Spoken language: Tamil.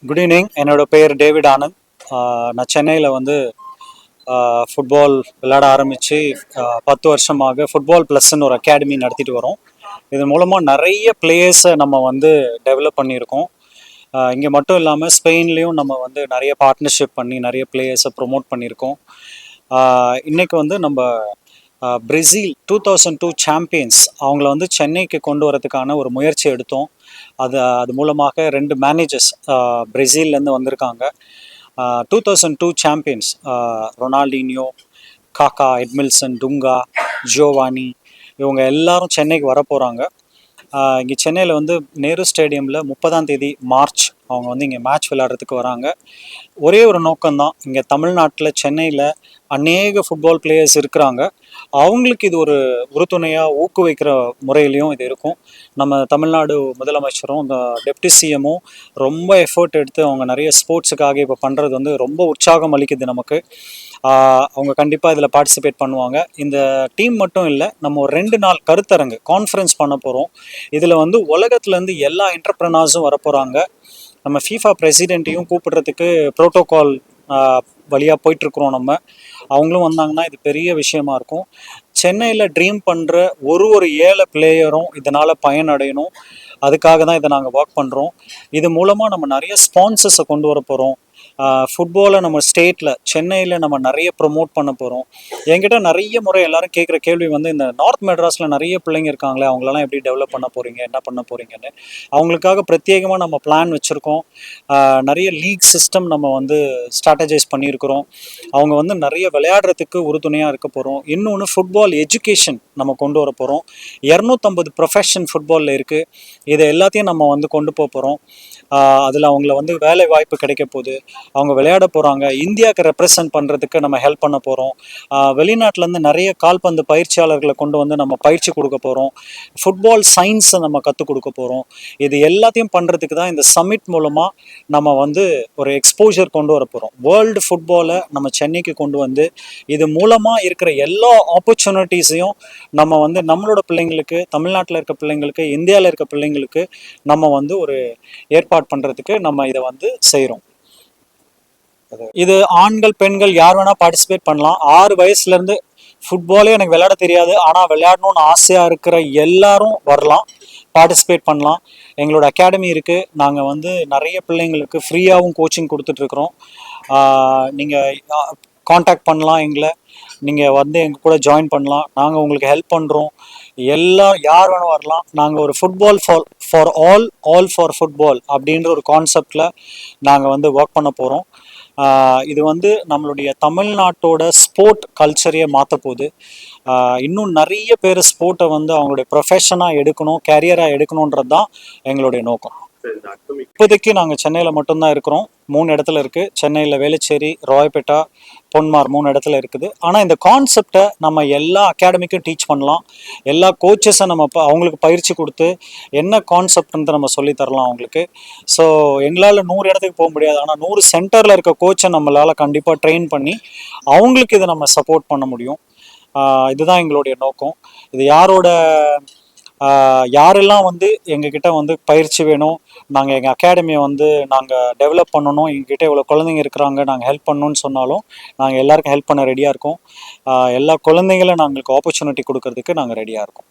Good evening. என்னோட பேர் டேவிட் ஆனந்த். நான் சென்னையில் வந்து ஃபுட்பால் விளையாட ஆரம்பித்து 10 வருஷமாக ஃபுட்பால் ப்ளஸ்ன்னு ஒரு அகாடமி நடத்திட்டு வரோம். இது மூலமாக நிறைய பிளேயர்ஸை நம்ம வந்து டெவலப் பண்ணியிருக்கோம். இங்கே மட்டும் இல்லாமல் ஸ்பெயின்லேயும் நம்ம வந்து நிறைய பார்ட்னர்ஷிப் பண்ணி நிறைய பிளேயர்ஸை ப்ரொமோட் பண்ணியிருக்கோம். இன்றைக்கி வந்து நம்ம பிரேசில் 2002 சாம்பியன்ஸ் அவங்கள வந்து சென்னைக்கு கொண்டு வரதுக்கான ஒரு முயற்சி எடுத்தோம். அது மூலமாக 2 மேனேஜர்ஸ் பிரேசில்லேருந்து வந்திருக்காங்க. 2002 சாம்பியன்ஸ் ரொனால்டினியோ, காக்கா, எட்மில்சன், டுங்கா, ஜியோவானி இவங்க எல்லாரும் சென்னைக்கு வர போகிறாங்க. இங்கே சென்னையில் வந்து நேரு ஸ்டேடியமில் 30ஆம் தேதி மார்ச் அவங்க வந்து இங்கே மேட்ச் விளையாடுறதுக்கு வராங்க. ஒரே ஒரு நோக்கம்தான், இங்கே தமிழ்நாட்டில் சென்னையில் அநேக ஃபுட்பால் பிளேயர்ஸ் இருக்கிறாங்க. அவங்களுக்கு இது ஒரு உறுதுணையாக ஊக்குவிக்கிற முறையிலையும் இது இருக்கும். நம்ம தமிழ்நாடு முதலமைச்சரும் இந்த டெப்டி சிஎம்மும் ரொம்ப எஃபர்ட் எடுத்து அவங்க நிறைய ஸ்போர்ட்ஸுக்காக இப்போ பண்ணுறது வந்து ரொம்ப உற்சாகம் அளிக்குது நமக்கு. அவங்க கண்டிப்பாக இதில் பார்ட்டிசிபேட் பண்ணுவாங்க. இந்த டீம் மட்டும் இல்லை, நம்ம ஒரு 2 நாள் கருத்தரங்கு கான்ஃபரன்ஸ் பண்ண போகிறோம். இதில் வந்து உலகத்துலேருந்து எல்லா என்டர்பிரனர்ஸும் வரப்போகிறாங்க. நம்ம ஃபீஃபா பிரசிடெண்ட்டையும் கூப்பிடுறதுக்கு ப்ரோட்டோகால் வழியாக போயிட்டுருக்குறோம். அவங்களும் வந்தாங்கன்னா இது பெரிய விஷயமா இருக்கும். சென்னையில் ட்ரீம் பண்ணுற ஒரு ஏழை பிளேயரும் இதனால் பயனடையணும். அதுக்காக தான் இதை நாங்கள் ஒர்க் பண்ணுறோம். இது மூலமாக நம்ம நிறைய ஸ்பான்சர்ஸை கொண்டு வர போகிறோம். ஃபுட்பாலை நம்ம ஸ்டேட்டில் சென்னையில் நம்ம நிறைய ப்ரொமோட் பண்ண போகிறோம். என்கிட்ட நிறைய முறை எல்லாரும் கேட்குற கேள்வி வந்து, இந்த நார்த் மெட்ராஸில் நிறைய பிள்ளைங்க இருக்காங்களே, அவங்களெல்லாம் எப்படி டெவலப் பண்ண போகிறீங்க, என்ன பண்ண போகிறீங்கன்னு. அவங்களுக்காக பிரத்யேகமாக நம்ம பிளான் வச்சுருக்கோம். நிறைய லீக் சிஸ்டம் நம்ம வந்து ஸ்ட்ராட்டஜைஸ் பண்ணியிருக்கிறோம். அவங்க வந்து நிறைய விளையாடுறதுக்கு உறுதுணையாக இருக்க போகிறோம். இன்னொன்று, ஃபுட்பால் எஜுகேஷன் நம்ம கொண்டு வர போகிறோம். 250 ப்ரொஃபஷன் ஃபுட்பாலில் இருக்குது. இதை எல்லாத்தையும் நம்ம வந்து கொண்டு போகிறோம். அதில் அவங்கள வந்து வேலை வாய்ப்பு கிடைக்க போகுது. அவங்க விளையாட போகிறாங்க. இந்தியாவுக்கு ரெப்ரசன்ட் பண்ணுறதுக்கு நம்ம ஹெல்ப் பண்ண போகிறோம். வெளிநாட்டிலேருந்து நிறைய கால்பந்து பயிற்சியாளர்களை கொண்டு வந்து நம்ம பயிற்சி கொடுக்க போகிறோம். ஃபுட்பால் சயின்ஸை நம்ம கற்றுக் கொடுக்க போகிறோம். இது எல்லாத்தையும் பண்ணுறதுக்கு தான் இந்த சம்மிட் மூலமாக நம்ம வந்து ஒரு எக்ஸ்போஜர் கொண்டு வர போகிறோம். வேர்ல்டு ஃபுட்பாலை நம்ம சென்னைக்கு கொண்டு வந்து இது மூலமாக இருக்கிற எல்லா ஆப்பர்ச்சுனிட்டிஸையும் நம்ம வந்து நம்மளோட பிள்ளைங்களுக்கு, தமிழ்நாட்டில் இருக்க பிள்ளைங்களுக்கு, இந்தியாவில் இருக்க பிள்ளைங்களுக்கு நம்ம வந்து ஒரு ஏற்பாடு பண்ணுறதுக்கு நம்ம இதை வந்து செய்கிறோம். இது ஆண்கள் பெண்கள் யார் வேணால் பார்ட்டிசிபேட் பண்ணலாம். 6 வயசுலேருந்து ஃபுட்பாலே எனக்கு விளையாட தெரியாது, ஆனால் விளையாடணும்னு ஆசையாக இருக்கிற எல்லாரும் வரலாம், பார்ட்டிசிபேட் பண்ணலாம். எங்களோட அகாடமி இருக்குது. நாங்கள் வந்து நிறைய பிள்ளைங்களுக்கு ஃப்ரீயாகவும் கோச்சிங் கொடுத்துட்ருக்குறோம். நீங்கள் காண்டாக்ட் பண்ணலாம் எங்களை. நீங்கள் வந்து எங்கள் கூட ஜாயின் பண்ணலாம். நாங்கள் உங்களுக்கு ஹெல்ப் பண்ணுறோம். யார் வேணும் வரலாம். நாங்கள் ஒரு football for all for football அப்படின்ற ஒரு கான்செப்டில் நாங்கள் வந்து ஒர்க் பண்ண போகிறோம். இது வந்து நம்மளுடைய தமிழ்நாட்டோட ஸ்போர்ட் கல்ச்சரையே மாற்ற போகுது. இன்னும் நிறைய பேர் ஸ்போர்ட்டை வந்து அவங்களுடைய ப்ரொஃபஷனாக எடுக்கணும், கேரியராக எடுக்கணுன்றது தான் எங்களுடைய நோக்கம். இப்போதைக்கு நாங்கள் சென்னையில் மட்டும்தான் இருக்கிறோம். 3 இடத்துல இருக்குது. சென்னையில் வேளச்சேரி, ராயப்பேட்டா, பொன்மார் 3 இடத்துல இருக்குது. ஆனால் இந்த கான்செப்டை நம்ம எல்லா அகாடமிக்கும் டீச் பண்ணலாம். எல்லா கோச்சஸை நம்ம அவங்களுக்கு பயிற்சி கொடுத்து என்ன கான்செப்ட்ன்றது நம்ம சொல்லித்தரலாம் அவங்களுக்கு. ஸோ எங்களால் 100 இடத்துக்கு போக முடியாது, ஆனால் 100 சென்டரில் இருக்க கோச்சை நம்மளால் கண்டிப்பாக ட்ரெயின் பண்ணி அவங்களுக்கு இதை நம்ம சப்போர்ட் பண்ண முடியும். இதுதான் எங்களுடைய நோக்கம். இது யாரெல்லாம் வந்து எங்ககிட்ட வந்து பயிற்சி வேணும், நாங்கள் எங்கள் அகாடமியை வந்து நாங்கள் டெவலப் பண்ணணும், எங்ககிட்ட இவ்வளோ குழந்தைங்க இருக்கிறாங்க, நாங்கள் ஹெல்ப் பண்ணணும்னு சொன்னாலும் நாங்கள் எல்லாருக்கும் ஹெல்ப் பண்ண ரெடியாக இருக்கோம். எல்லா குழந்தைங்களும் நாங்களுக்கு ஆப்பர்ச்சுனிட்டி கொடுக்கறதுக்கு நாங்கள் ரெடியாக இருக்கோம்.